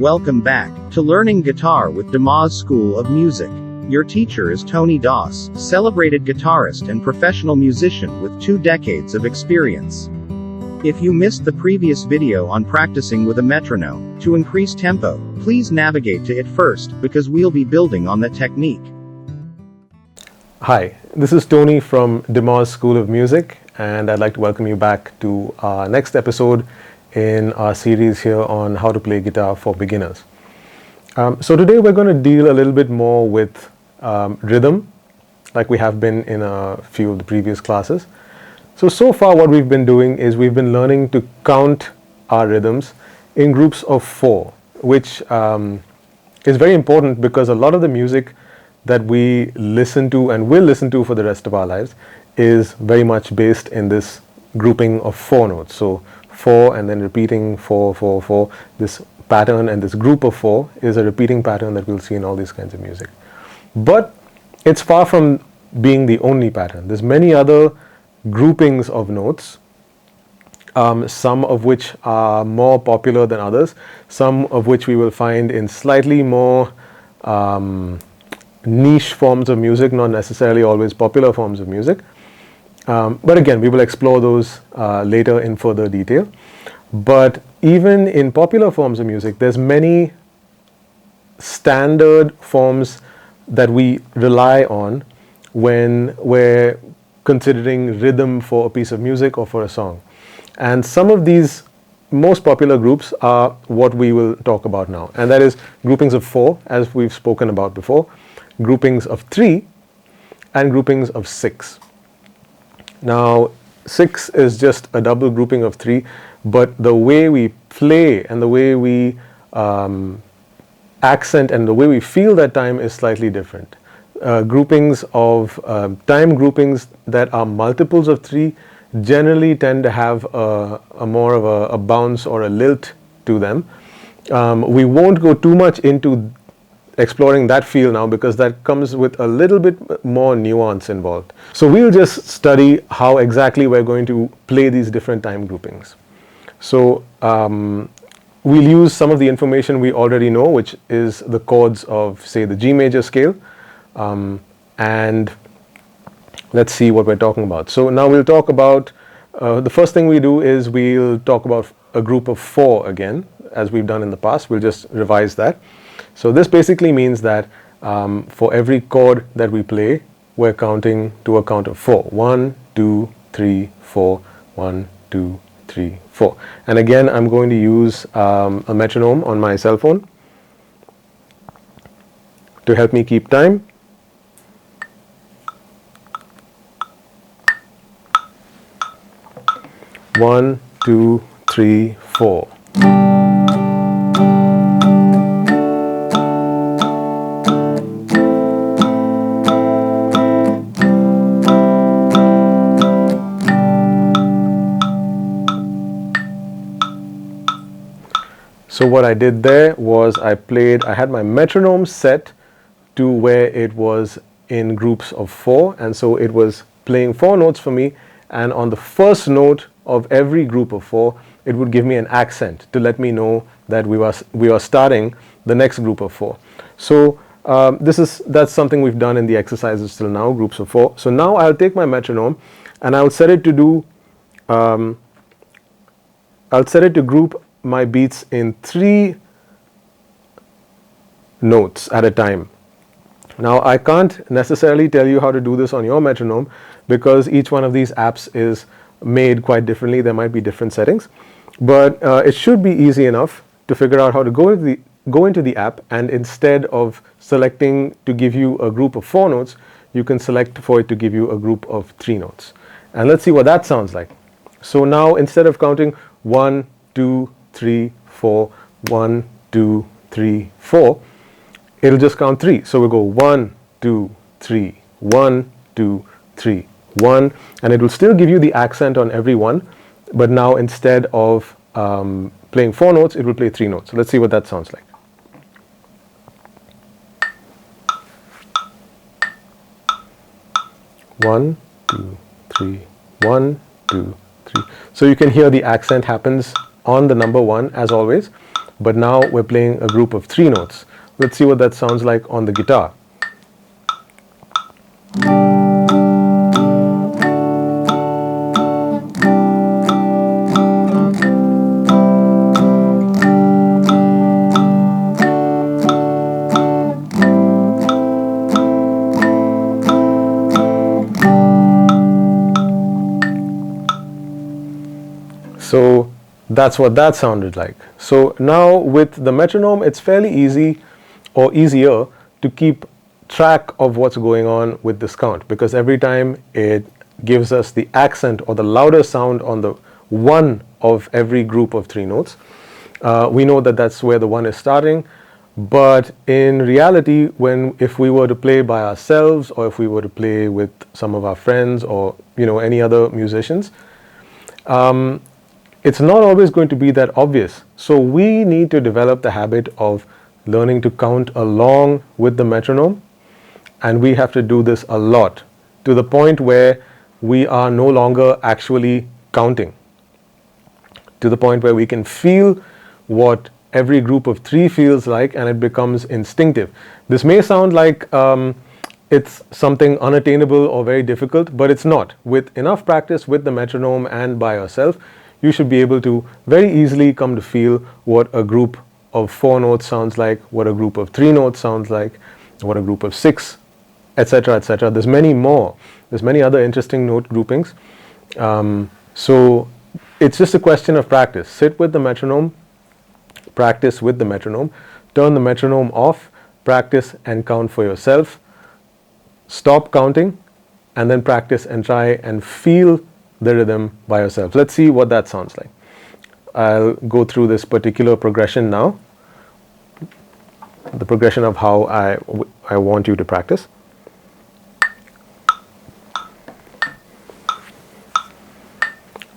welcome back to Learning Guitar with Demoz School of Music. Your teacher is Tony Doss, celebrated guitarist and professional musician with 2 decades of experience. If you missed the previous video on practicing with a metronome, to increase tempo, please navigate to it first, because we'll be building on that technique. Hi, this is Tony from Demoz School of Music, and I'd like to welcome you back to our next episode in our series here on how to play guitar for beginners. So today we're going to deal a little bit more with rhythm, like we have been in a few of the previous classes. So far what we've been doing is we've been learning to count our rhythms in groups of 4, which is very important because a lot of the music that we listen to and will listen to for the rest of our lives is very much based in this grouping of 4 notes. So 4 and then repeating 4, 4, 4. This pattern and this group of 4 is a repeating pattern that we'll see in all these kinds of music. But it's far from being the only pattern. There's many other groupings of notes, some of which are more popular than others, some of which we will find in slightly more niche forms of music, not necessarily always popular forms of music. But again, we will explore those later in further detail. But even in popular forms of music, there's many standard forms that we rely on when we're considering rhythm for a piece of music or for a song. And some of these most popular groups are what we will talk about now. And that is groupings of 4, as we've spoken about before, groupings of 3, and groupings of 6. Now 6 is just a double grouping of 3, but the way we play and the way we accent and the way we feel that time is slightly different. Groupings of time groupings that are multiples of 3 generally tend to have a more of a bounce or a lilt to them. We won't go too much into exploring that feel now because that comes with a little bit more nuance involved. So we'll just study how exactly we're going to play these different time groupings. So we'll use some of the information we already know, which is the chords of, say, the G major scale, and let's see what we're talking about. So now we'll talk about, the first thing we do is we'll talk about a group of 4 again, as we've done in the past. We'll just revise that. So this basically means that for every chord that we play, we're counting to a count of 4. 1, 2, 3, 4, 1, 2, 3, 4. And again, I'm going to use a metronome on my cell phone to help me keep time. One, 2, 3, 4. So what I did there was I had my metronome set to where it was in groups of 4, and so it was playing 4 notes for me, and on the first note of every group of 4, it would give me an accent to let me know that we are starting the next group of 4. So that's something we've done in the exercises till now, groups of 4. So now I'll take my metronome and I'll set it to do, I'll set it to group my beats in 3 notes at a time. Now I can't necessarily tell you how to do this on your metronome because each one of these apps is made quite differently. There might be different settings, but it should be easy enough to figure out how to go into the app, and instead of selecting to give you a group of 4 notes, you can select for it to give you a group of 3 notes. And let's see what that sounds like. So now instead of counting 1, 2, 3, 4, 1, 2, 3, 4, it'll just count 3. So we'll go 1, 2, 3, 1, 2, 3, 1, and it will still give you the accent on every one, but now instead of playing 4 notes, it will play 3 notes. So let's see what that sounds like. One, 2, 3, 1, 2, 3. So you can hear the accent happens on the number 1 as always, but now we're playing a group of 3 notes. Let's see what that sounds like on the guitar. So that's what that sounded like. So now with the metronome, it's fairly easy or easier to keep track of what's going on with this count, because every time it gives us the accent or the louder sound on the 1 of every group of 3 notes. We know that that's where the 1 is starting, but in reality, if we were to play by ourselves, or if we were to play with some of our friends, or any other musicians, it's not always going to be that obvious. So we need to develop the habit of learning to count along with the metronome, and we have to do this a lot, to the point where we are no longer actually counting, to the point where we can feel what every group of 3 feels like, and it becomes instinctive. This may sound like it's something unattainable or very difficult, but it's not. With enough practice with the metronome and by yourself, you should be able to very easily come to feel what a group of 4 notes sounds like, what a group of 3 notes sounds like, what a group of 6, etc., etc. There's many more. There's many other interesting note groupings. So it's just a question of practice. Sit with the metronome, practice with the metronome, turn the metronome off, practice and count for yourself, stop counting, and then practice and try and feel the rhythm by yourself. Let's see what that sounds like. I'll go through this particular progression now, the progression of how I want you to practice.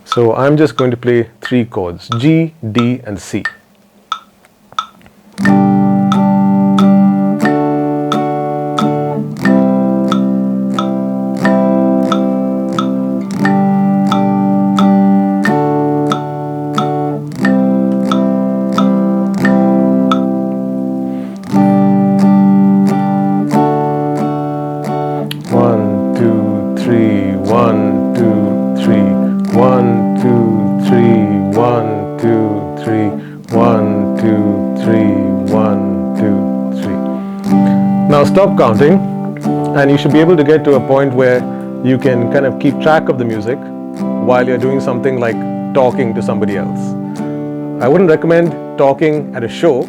So I'm just going to play 3 chords, G, D, and C. Now stop counting, and you should be able to get to a point where you can kind of keep track of the music while you're doing something like talking to somebody else. I wouldn't recommend talking at a show,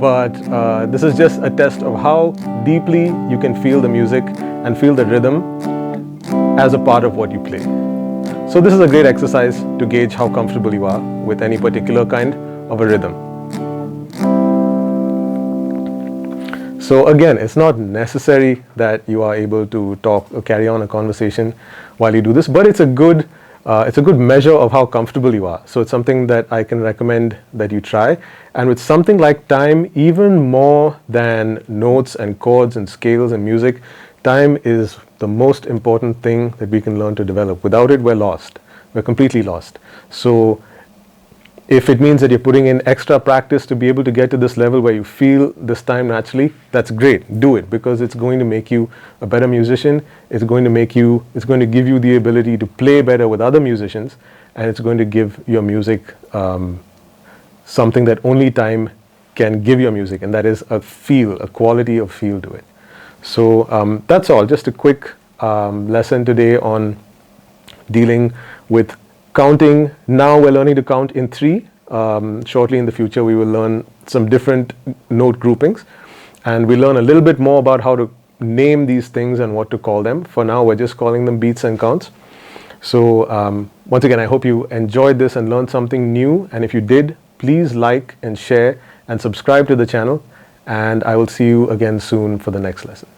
but this is just a test of how deeply you can feel the music and feel the rhythm as a part of what you play. So this is a great exercise to gauge how comfortable you are with any particular kind of a rhythm. So again, it's not necessary that you are able to talk or carry on a conversation while you do this, but it's a good measure of how comfortable you are. So it's something that I can recommend that you try. And with something like time, even more than notes and chords and scales and music, time is the most important thing that we can learn to develop. Without it, we're lost. We're completely lost. So if it means that you're putting in extra practice to be able to get to this level where you feel this time naturally, that's great. Do it, because it's going to make you a better musician. It's going to give you the ability to play better with other musicians, and it's going to give your music something that only time can give your music, and that is a feel, a quality of feel to it. So that's all. Just a quick lesson today on dealing with counting. Now we're learning to count in 3. Shortly in the future, we will learn some different note groupings, and we learn a little bit more about how to name these things and what to call them. For now, we're just calling them beats and counts. So once again, I hope you enjoyed this and learned something new. And if you did, please like and share and subscribe to the channel. And I will see you again soon for the next lesson.